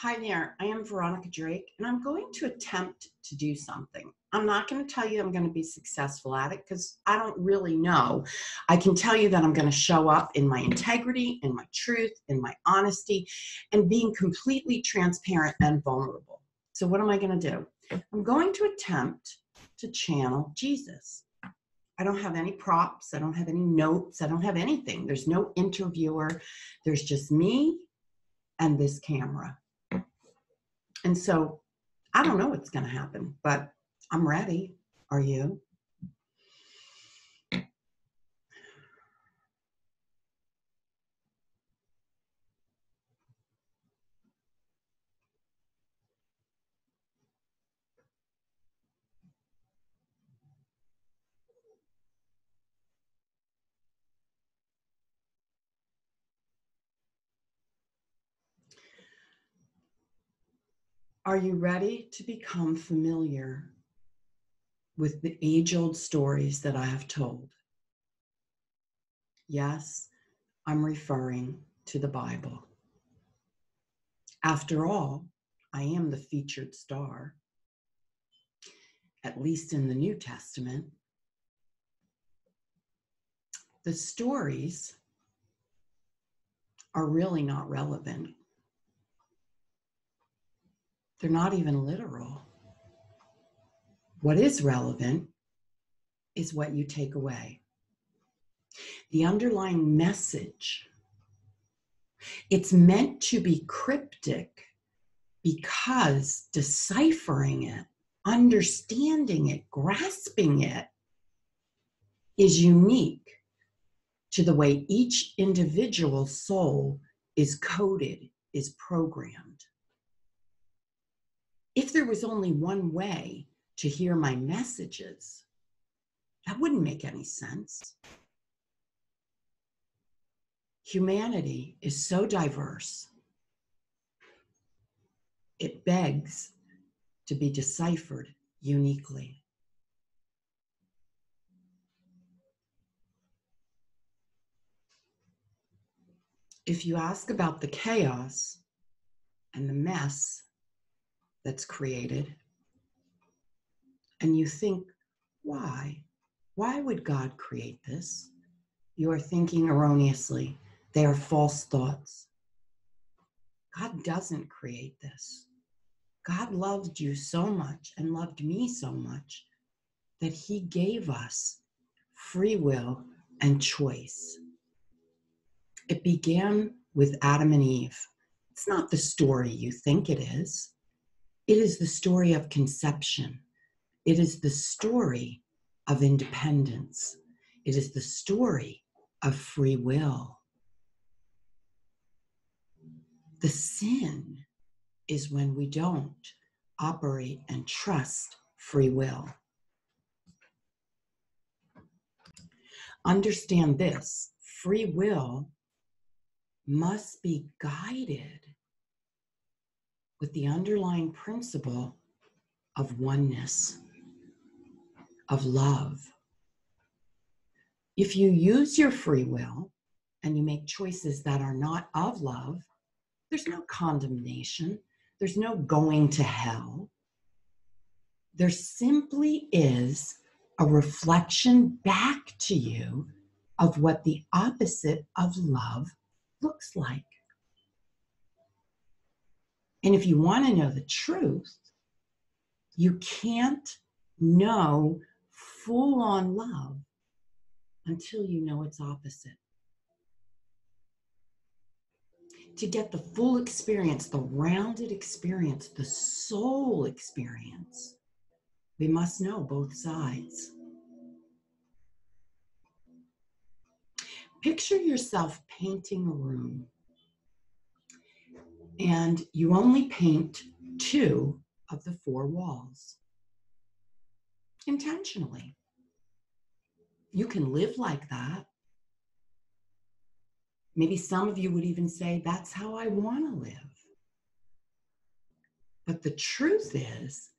Hi there, I am Veronica Drake, and I'm going to attempt to do something. I'm not going to tell you I'm going to be successful at it because I don't really know. I can tell you that I'm going to show up in my integrity, in my truth, in my honesty, and being completely transparent and vulnerable. So what am I going to do? I'm going to attempt to channel Jesus. I don't have any props. I don't have any notes. I don't have anything. There's no interviewer. There's just me and this camera. And so I don't know what's going to happen, but I'm ready. Are you? Are you ready to become familiar with the age-old stories that I have told? Yes, I'm referring to the Bible. After all, I am the featured star, at least in the New Testament. The stories are really not relevant. They're not even literal. What is relevant is what you take away. The underlying message. It's meant to be cryptic because deciphering it, understanding it, grasping it is unique to the way each individual soul is coded, is programmed. If there was only one way to hear my messages, that wouldn't make any sense. Humanity is so diverse, it begs to be deciphered uniquely. If you ask about the chaos and the mess that's created, and you think, why? Why would God create this? You are thinking erroneously. They are false thoughts. God doesn't create this. God loved you so much and loved me so much that he gave us free will and choice. It began with Adam and Eve. It's not the story you think it is. It is the story of conception. It is the story of independence. It is the story of free will. The sin is when we don't operate and trust free will. Understand this, free will must be guided with the underlying principle of oneness, of love. If you use your free will and you make choices that are not of love, there's no condemnation. There's no going to hell. There simply is a reflection back to you of what the opposite of love looks like. And if you want to know the truth, you can't know full-on love until you know its opposite. To get the full experience, the rounded experience, the soul experience, we must know both sides. Picture yourself painting a room, and you only paint 2 of the 4 walls. Intentionally. You can live like that. Maybe some of you would even say, that's how I want to live. But the truth is,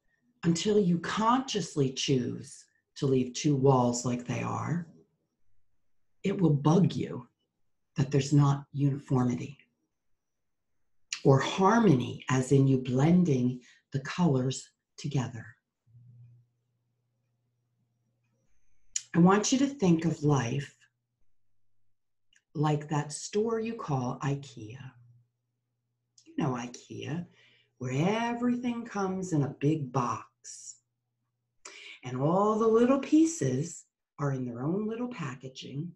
until you consciously choose to leave 2 walls like they are, it will bug you that there's not uniformity. or harmony, as in you blending the colors together. I want you to think of life like that store you call IKEA. You know IKEA, where everything comes in a big box. And all the little pieces are in their own little packaging,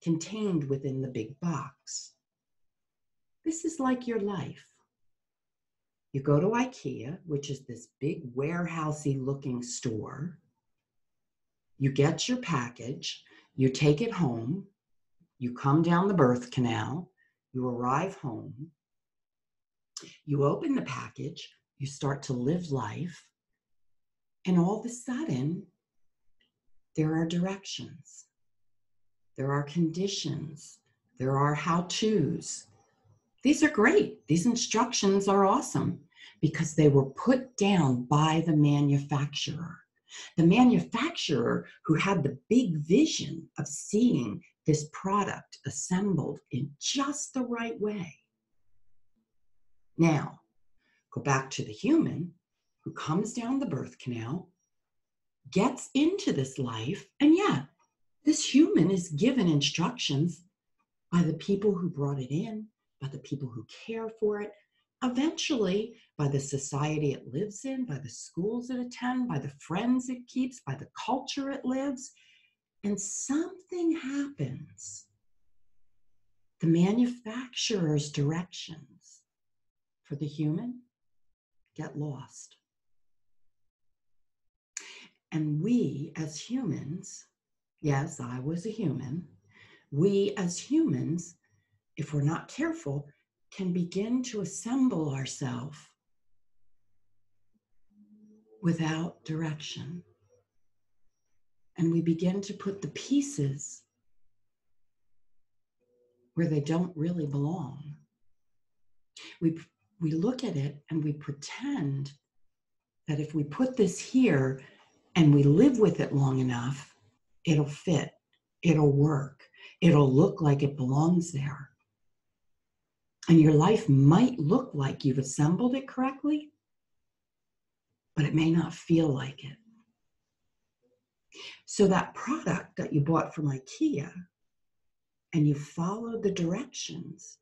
contained within the big box. This is like your life. You go to IKEA, which is this big warehousey looking store. You get your package, you take it home, you come down the birth canal, you arrive home, you open the package, you start to live life, and all of a sudden, there are directions, there are conditions, there are how-tos. These are great. These instructions are awesome because they were put down by the manufacturer. The manufacturer who had the big vision of seeing this product assembled in just the right way. Now, go back to the human who comes down the birth canal, gets into this life, and yeah, this human is given instructions by the people who brought it in, by the people who care for it, eventually by the society it lives in, by the schools it attends, by the friends it keeps, by the culture it lives, and something happens. The manufacturer's directions for the human get lost. And we as humans, yes, I was a human, we as humans, if we're not careful, can begin to assemble ourselves without direction. And we begin to put the pieces where they don't really belong. We look at it and we pretend that if we put this here and we live with it long enough, it'll fit, it'll work, it'll look like it belongs there. And your life might look like you've assembled it correctly, but it may not feel like it. So that product that you bought from IKEA and you follow the directions,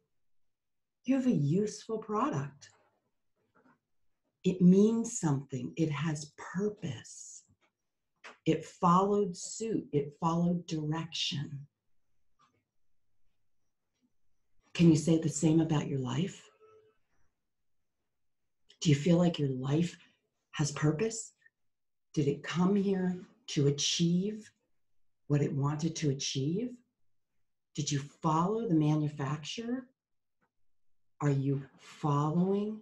you have a useful product. It means something. It has purpose. It followed suit. It followed direction. Can you say the same about your life? Do you feel like your life has purpose? Did it come here to achieve what it wanted to achieve? Did you follow the manufacturer? Are you following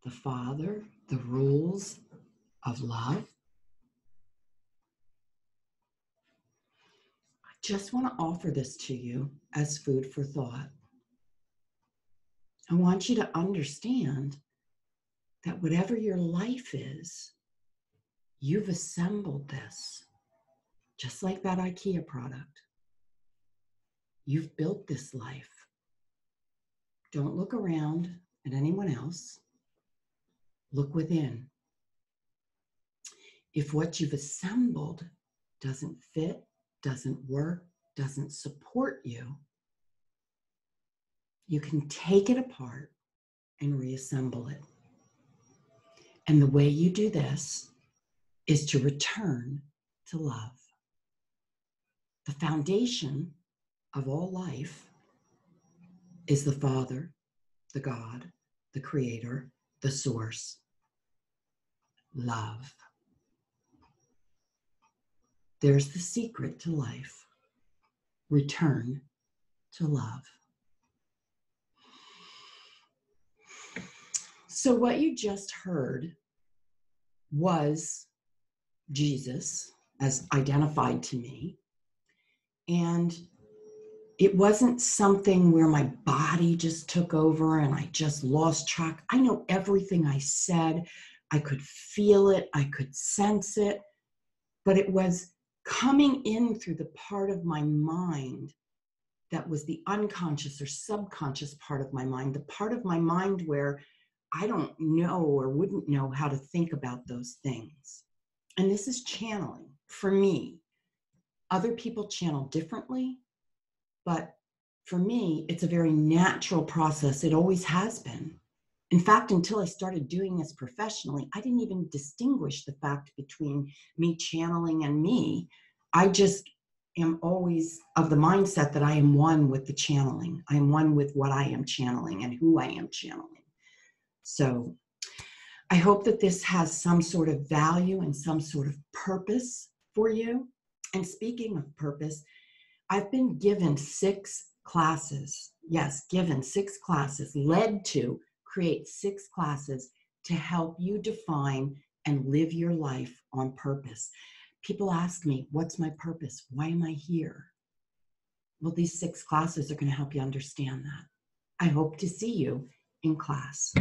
the Father, the rules of love? I just want to offer this to you as food for thought. I want you to understand that whatever your life is, you've assembled this, just like that IKEA product. You've built this life. Don't look around at anyone else. Look within. If what you've assembled doesn't fit, doesn't work, doesn't support you, you can take it apart and reassemble it. And the way you do this is to return to love. The foundation of all life is the Father, the God, the Creator, the Source. Love. There's the secret to life. Return to love. So what you just heard was Jesus as identified to me. And it wasn't something where my body just took over and I just lost track. I know everything I said. I could feel it. I could sense it. But it was coming in through the part of my mind that was the unconscious or subconscious part of my mind, the part of my mind where I don't know or wouldn't know how to think about those things. And this is channeling for me. Other people channel differently, but for me, it's a very natural process. It always has been. In fact, until I started doing this professionally, I didn't even distinguish the fact between me channeling and me. I just am always of the mindset that I am one with the channeling. I am one with what I am channeling and who I am channeling. So I hope that this has some sort of value and some sort of purpose for you. And speaking of purpose, I've been given 6 classes. Yes, given 6 classes, led to create 6 classes to help you define and live your life on purpose. People ask me, what's my purpose? Why am I here? Well, these 6 classes are going to help you understand that. I hope to see you in class.